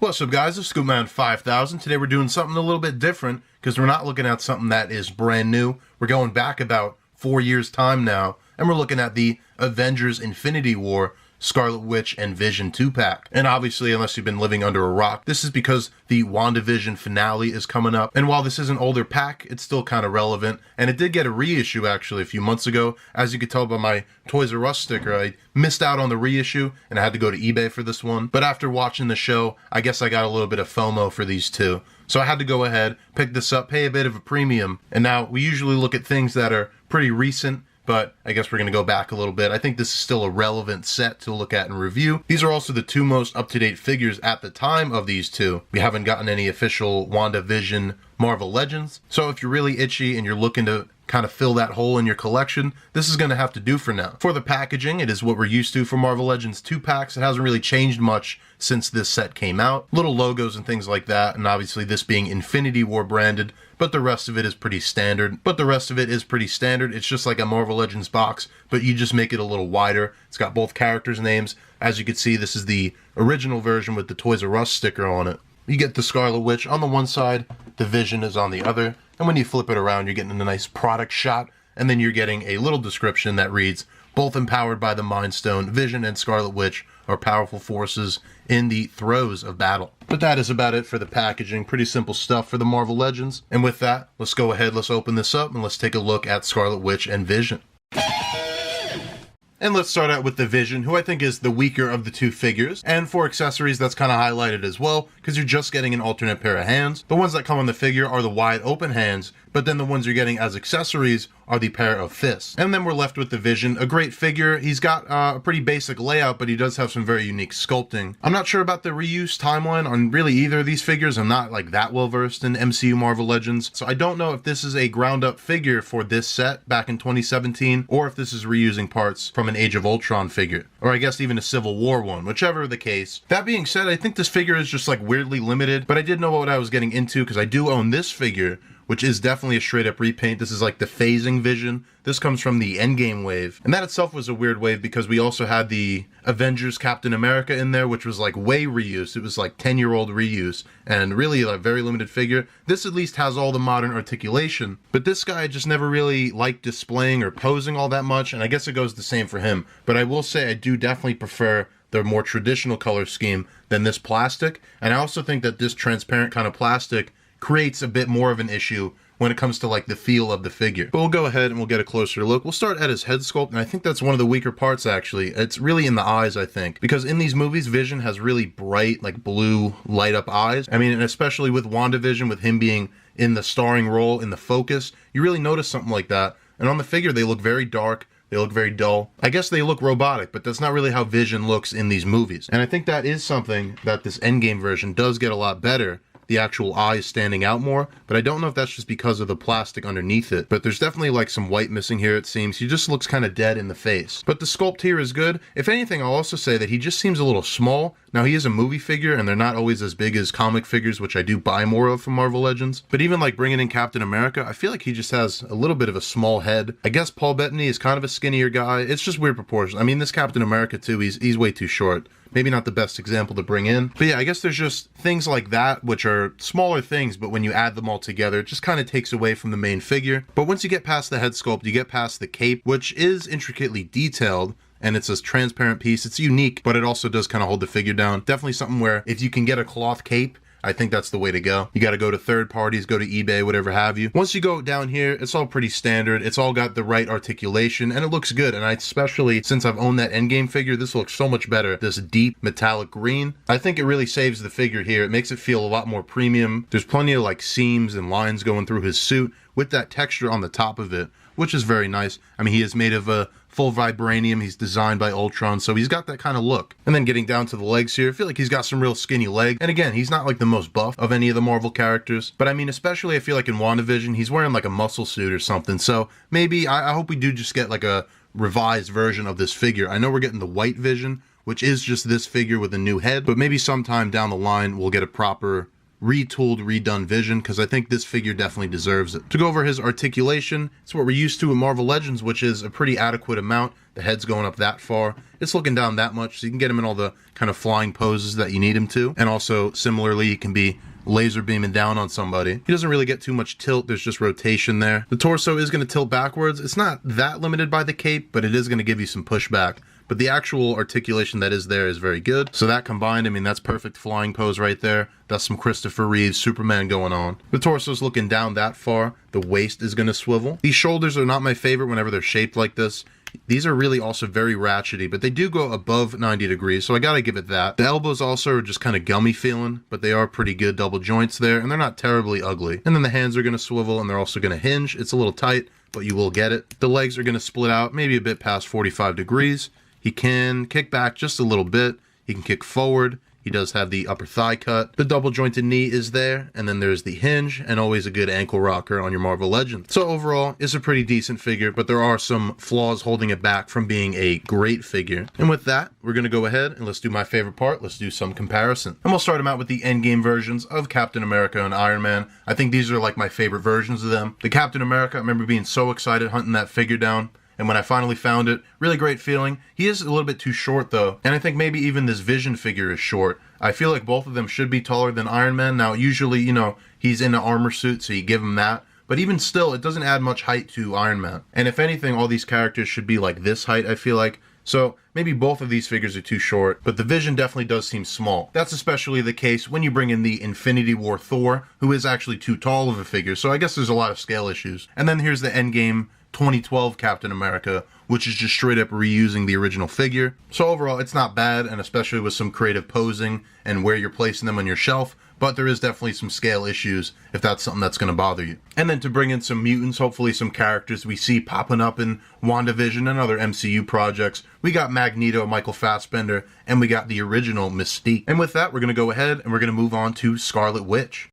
What's up guys, it's Scoopman 5000. Today we're doing something a little bit different because we're not looking at something that is brand new. We're going back about 4 years time now, and we're looking at the Avengers Infinity War Scarlet Witch and Vision 2-pack. And obviously, unless you've been living under a rock, this is because the WandaVision finale is coming up. And while this is an older pack, it's still kind of relevant. And it did get a reissue actually a few months ago. As you could tell by my Toys R Us sticker, I missed out on the reissue and I had to go to eBay for this one. But after watching the show, I guess I got a little bit of FOMO for these two. So I had to go ahead, pick this up, pay a bit of a premium. And now we usually look at things that are pretty recent, but I guess we're going to go back a little bit. I think this is still a relevant set to look at and review. These are also the two most up-to-date figures at the time of these two. We haven't gotten any official WandaVision Marvel Legends. So if you're really itchy and you're looking to kind of fill that hole in your collection, this is going to have to do for now. For the packaging, it is what we're used to for Marvel Legends 2-packs. It hasn't really changed much since this set came out. Little logos and things like that, and obviously this being Infinity War branded, but the rest of it is pretty standard. It's just like a Marvel Legends box, but you just make it a little wider. It's got both characters' names. As you can see, this is the original version with the Toys R Us sticker on it. You get the Scarlet Witch on the one side, the Vision is on the other, and when you flip it around, you're getting a nice product shot, and then you're getting a little description that reads, both empowered by the Mind Stone, Vision and Scarlet Witch are powerful forces in the throes of battle. But that is about it for the packaging. Pretty simple stuff for the Marvel Legends. And with that, let's go ahead, let's open this up, and let's take a look at Scarlet Witch and Vision. And let's start out with the Vision, who I think is the weaker of the two figures. And for accessories, that's kind of highlighted as well, because you're just getting an alternate pair of hands. The ones that come on the figure are the wide open hands, but then the ones you're getting as accessories are the pair of fists. And then we're left with the Vision, a great figure. He's got a pretty basic layout, but he does have some very unique sculpting. I'm not sure about the reuse timeline on really either of these figures. I'm not like that well versed in MCU Marvel Legends, so I don't know if this is a ground up figure for this set back in 2017, or if this is reusing parts from an Age of Ultron figure, or I guess even a Civil War one, whichever the case. That being said, I think this figure is just like weirdly limited, but I did know what I was getting into because I do own this figure, which is definitely a straight up repaint. This is like the phasing Vision. This comes from the Endgame wave. And that itself was a weird wave because we also had the Avengers Captain America in there, which was like way reused. It was like 10-year-old reuse and really a very limited figure. This at least has all the modern articulation, but this guy just never really liked displaying or posing all that much. And I guess it goes the same for him. But I will say I do definitely prefer the more traditional color scheme than this plastic. And I also think that this transparent kind of plastic creates a bit more of an issue when it comes to like the feel of the figure. But we'll go ahead and we'll get a closer look. We'll start at his head sculpt, and I think that's one of the weaker parts actually. It's really in the eyes, I think, because in these movies, Vision has really bright, like blue, light up eyes. I mean, and especially with WandaVision, with him being in the starring role, in the focus, you really notice something like that. And on the figure, they look very dark. They look very dull. I guess they look robotic, but that's not really how Vision looks in these movies. And I think that is something that this Endgame version does get a lot better. The actual eyes standing out more, but I don't know if that's just because of the plastic underneath it. But there's definitely like some white missing here, it seems. He just looks kind of dead in the face. But the sculpt here is good. If anything, I'll also say that he just seems a little small. Now, he is a movie figure, and they're not always as big as comic figures, which I do buy more of from Marvel Legends. But even like bringing in Captain America, I feel like he just has a little bit of a small head. I guess Paul Bettany is kind of a skinnier guy. It's just weird proportions. I mean, this Captain America too, he's way too short. Maybe not the best example to bring in. But yeah, I guess there's just things like that, which are smaller things, but when you add them all together, it just kind of takes away from the main figure. But once you get past the head sculpt, you get past the cape, which is intricately detailed, and it's a transparent piece. It's unique, but it also does kind of hold the figure down. Definitely something where if you can get a cloth cape, I think that's the way to go. You got to go to third parties, go to eBay, whatever have you. Once you go down here, it's all pretty standard. It's all got the right articulation, and it looks good. And I especially, since I've owned that Endgame figure, this looks so much better. This deep metallic green. I think it really saves the figure here. It makes it feel a lot more premium. There's plenty of like seams and lines going through his suit with that texture on the top of it, which is very nice. I mean, he is made of a full vibranium. He's designed by Ultron, so he's got that kind of look. And then getting down to the legs here, I feel like he's got some real skinny legs. And again, he's not like the most buff of any of the Marvel characters, but I mean, especially I feel like in WandaVision, he's wearing like a muscle suit or something. So maybe, I hope we do just get like a revised version of this figure. I know we're getting the white Vision, which is just this figure with a new head, but maybe sometime down the line, we'll get a proper retooled, redone Vision, because I think this figure definitely deserves it. To go over his articulation, it's what we're used to in Marvel Legends, which is a pretty adequate amount. The head's going up that far. It's looking down that much, so you can get him in all the kind of flying poses that you need him to. And also, similarly, he can be laser beaming down on somebody. He doesn't really get too much tilt, there's just rotation there. The torso is going to tilt backwards. It's not that limited by the cape, but it is going to give you some pushback. But the actual articulation that is there is very good. So that combined, I mean, that's perfect flying pose right there. That's some Christopher Reeve Superman going on. The torso's looking down that far. The waist is going to swivel. These shoulders are not my favorite whenever they're shaped like this. These are really also very ratchety, but they do go above 90 degrees, so I gotta give it that. The elbows also are just kind of gummy feeling, but they are pretty good double joints there, and they're not terribly ugly. And then the hands are going to swivel, and they're also going to hinge. It's a little tight, but you will get it. The legs are going to split out maybe a bit past 45 degrees. He can kick back just a little bit. He can kick forward. He does have the upper thigh cut. The double jointed knee is there, and then there's the hinge, and always a good ankle rocker on your Marvel Legends. So overall, it's a pretty decent figure, but there are some flaws holding it back from being a great figure. And with that, we're going to go ahead and let's do my favorite part. Let's do some comparison. And we'll start them out with the endgame versions of Captain America and Iron Man. I think these are like my favorite versions of them. The Captain America, I remember being so excited hunting that figure down. And when I finally found it, really great feeling. He is a little bit too short though, and I think maybe even this Vision figure is short. I feel like both of them should be taller than Iron Man. Now usually, you know, he's in an armor suit, so you give him that. But even still, it doesn't add much height to Iron Man. And if anything, all these characters should be like this height, I feel like. So maybe both of these figures are too short, but the Vision definitely does seem small. That's especially the case when you bring in the Infinity War Thor, who is actually too tall of a figure. So I guess there's a lot of scale issues. And then here's the Endgame 2012 Captain America, which is just straight up reusing the original figure. So overall, it's not bad, and especially with some creative posing and where you're placing them on your shelf, but there is definitely some scale issues if that's something that's going to bother you. And then to bring in some mutants, hopefully some characters we see popping up in WandaVision and other MCU projects, we got Magneto, Michael Fassbender, and we got the original Mystique. And with that, we're going to go ahead and we're going to move on to Scarlet Witch.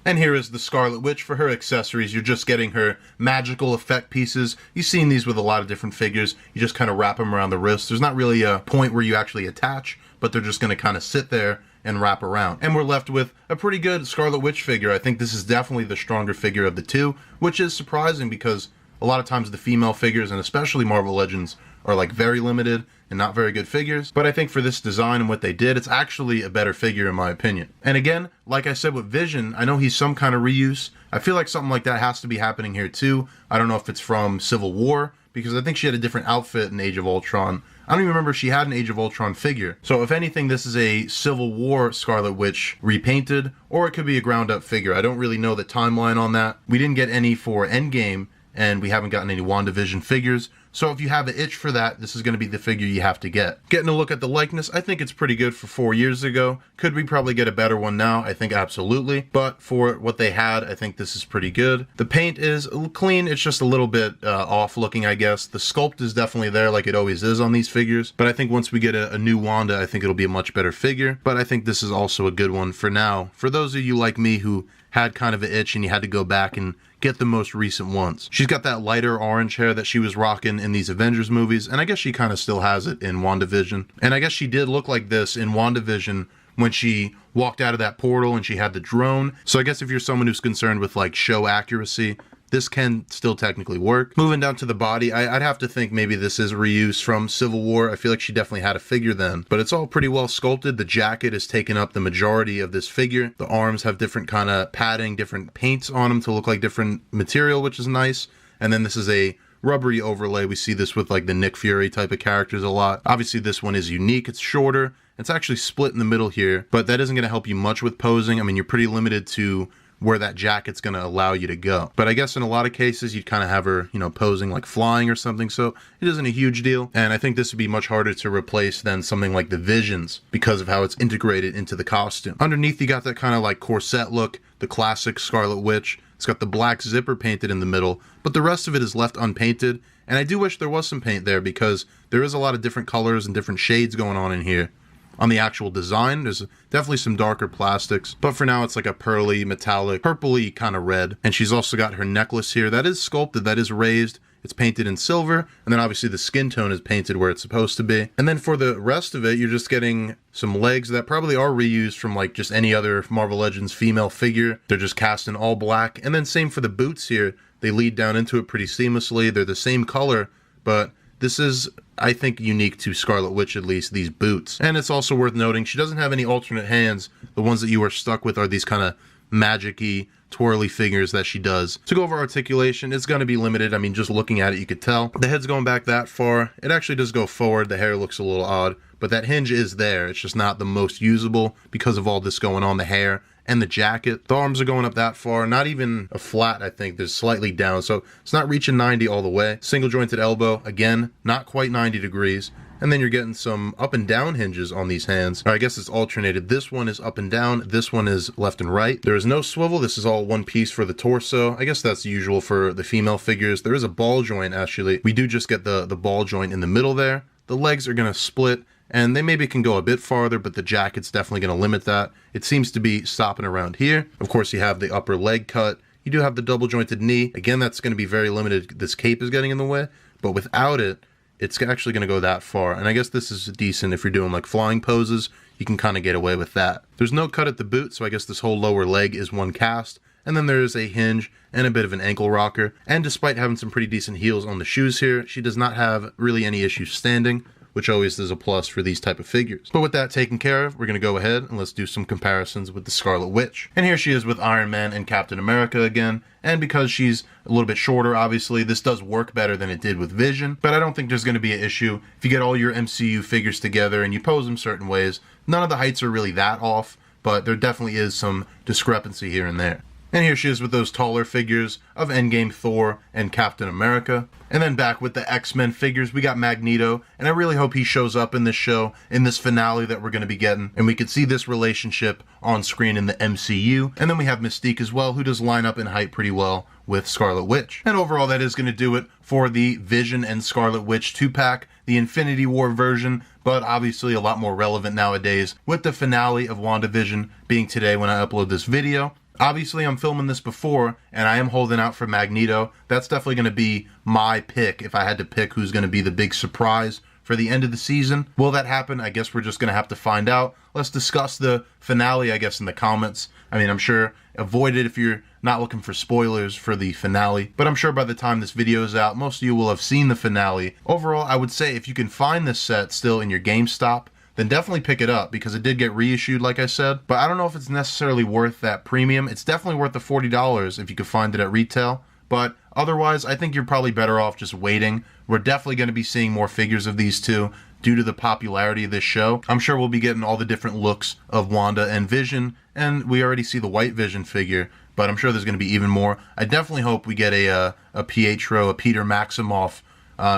And here is the Scarlet Witch for her accessories. You're just getting her magical effect pieces. You've seen these with a lot of different figures. You just kind of wrap them around the wrist. There's not really a point where you actually attach, but they're just going to kind of sit there and wrap around. And we're left with a pretty good Scarlet Witch figure. I think this is definitely the stronger figure of the two, which is surprising because a lot of times the female figures, and especially Marvel Legends, are like very limited and not very good figures. But I think for this design and what they did, it's actually a better figure in my opinion. And again, like I said with Vision, I know he's some kind of reuse. I feel like something like that has to be happening here too. I don't know if it's from Civil War, because I think she had a different outfit in Age of Ultron. I don't even remember if she had an Age of Ultron figure. So if anything, this is a Civil War Scarlet Witch repainted, or it could be a ground up figure. I don't really know the timeline on that. We didn't get any for Endgame, and we haven't gotten any WandaVision figures. So if you have an itch for that, this is going to be the figure you have to get. Getting a look at the likeness, I think it's pretty good for 4 years ago. Could we probably get a better one now? I think absolutely. But for what they had, I think this is pretty good. The paint is clean. It's just a little bit off looking, I guess. The sculpt is definitely there like it always is on these figures. But I think once we get a new Wanda, I think it'll be a much better figure. But I think this is also a good one for now. For those of you like me who had kind of an itch and you had to go back and get the most recent ones. She's got that lighter orange hair that she was rocking in these Avengers movies, and I guess she kind of still has it in WandaVision. And I guess she did look like this in WandaVision when she walked out of that portal and she had the drone. So I guess if you're someone who's concerned with like show accuracy, this can still technically work. Moving down to the body, I'd have to think maybe this is reuse from Civil War. I feel like she definitely had a figure then, but it's all pretty well sculpted. The jacket has taken up the majority of this figure. The arms have different kind of padding, different paints on them to look like different material, which is nice. And then this is a rubbery overlay. We see this with like the Nick Fury type of characters a lot. Obviously this one is unique. It's shorter. It's actually split in the middle here, but that isn't going to help you much with posing. I mean, you're pretty limited to where that jacket's going to allow you to go. But I guess in a lot of cases, you'd kind of have her, you know, posing like flying or something, so it isn't a huge deal. And I think this would be much harder to replace than something like the Visions because of how it's integrated into the costume. Underneath, you got that kind of like corset look, the classic Scarlet Witch. It's got the black zipper painted in the middle, but the rest of it is left unpainted. And I do wish there was some paint there because there is a lot of different colors and different shades going on in here. On the actual design, there's definitely some darker plastics, but for now it's like a pearly, metallic, purpley kind of red. And she's also got her necklace here that is sculpted, that is raised. it's painted in silver, and then obviously the skin tone is painted where it's supposed to be. And then for the rest of it, you're just getting some legs that probably are reused from like just any other Marvel Legends female figure. They're just cast in all black. And then same for the boots here. They lead down into it pretty seamlessly. They're the same color, but this is, I think, unique to Scarlet Witch, at least, these boots. And it's also worth noting, she doesn't have any alternate hands. The ones that you are stuck with are these kind of magic-y, twirly fingers that she does. To go over articulation, it's going to be limited. I mean, just looking at it, you could tell. The head's going back that far. It actually does go forward. The hair looks a little odd, but that hinge is there. It's just not the most usable because of all this going on, the hair and the jacket. The arms are going up that far, not even a flat, I think. There's slightly down, so it's not reaching 90 all the way. Single jointed elbow, again, not quite 90 degrees. And then you're getting some up and down hinges on these hands. Or I guess it's alternated. This one is up and down, this one is left and right. There is no swivel, this is all one piece for the torso. I guess that's usual for the female figures. There is a ball joint, actually. We do just get the ball joint in the middle there. The legs are gonna split, and they maybe can go a bit farther, but the jacket's definitely going to limit that. It seems to be stopping around here. Of course, you have the upper leg cut. You do have the double jointed knee. Again, that's going to be very limited. This cape is getting in the way, but without it, it's actually going to go that far. And I guess this is decent if you're doing like flying poses. You can kind of get away with that. There's no cut at the boot, so I guess this whole lower leg is one cast. And then there is a hinge and a bit of an ankle rocker. And despite having some pretty decent heels on the shoes here, she does not have really any issues standing, which always is a plus for these type of figures. But with that taken care of, we're going to go ahead and let's do some comparisons with the Scarlet Witch. And here she is with Iron Man and Captain America again. And because she's a little bit shorter, obviously, this does work better than it did with Vision. But I don't think there's going to be an issue. If you get all your MCU figures together and you pose them certain ways, none of the heights are really that off, but there definitely is some discrepancy here and there. And here she is with those taller figures of Endgame Thor and Captain America. And then back with the X-Men figures, we got Magneto, and I really hope he shows up in this show, in this finale that we're going to be getting, and we can see this relationship on screen in the MCU. And then we have Mystique as well, who does line up in height pretty well with Scarlet Witch. And overall, that is going to do it for the Vision and Scarlet Witch 2-pack, the Infinity War version, but obviously a lot more relevant nowadays, with the finale of WandaVision being today when I upload this video. Obviously, I'm filming this before, and I am holding out for Magneto. That's definitely going to be my pick if I had to pick who's going to be the big surprise for the end of the season. Will that happen? I guess we're just going to have to find out. Let's discuss the finale, I guess, in the comments. I mean, I'm sure avoid it if you're not looking for spoilers for the finale, but I'm sure by the time this video is out, most of you will have seen the finale. Overall, I would say if you can find this set still in your GameStop, then definitely pick it up because it did get reissued, like I said. But I don't know if it's necessarily worth that premium. It's definitely worth the $40 if you could find it at retail. But otherwise, I think you're probably better off just waiting. We're definitely going to be seeing more figures of these two due to the popularity of this show. I'm sure we'll be getting all the different looks of Wanda and Vision, and we already see the White Vision figure, but I'm sure there's going to be even more. I definitely hope we get a Pietro, a Peter Maximoff,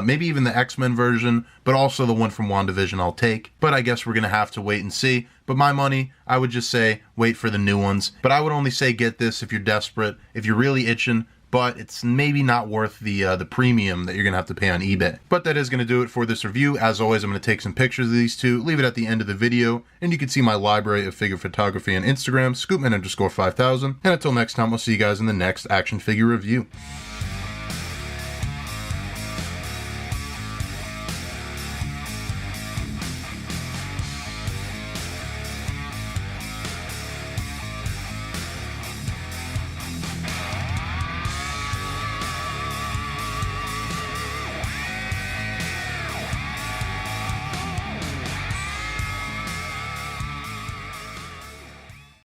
maybe even the X-Men version, but also the one from WandaVision I'll take. But I guess we're going to have to wait and see. But my money, I would just say wait for the new ones. But I would only say get this if you're desperate, if you're really itching, but it's maybe not worth the premium that you're going to have to pay on eBay. But that is going to do it for this review. As always, I'm going to take some pictures of these two, leave it at the end of the video, and you can see my library of figure photography on Instagram, scoopman_5000. And until next time, I'll see you guys in the next action figure review.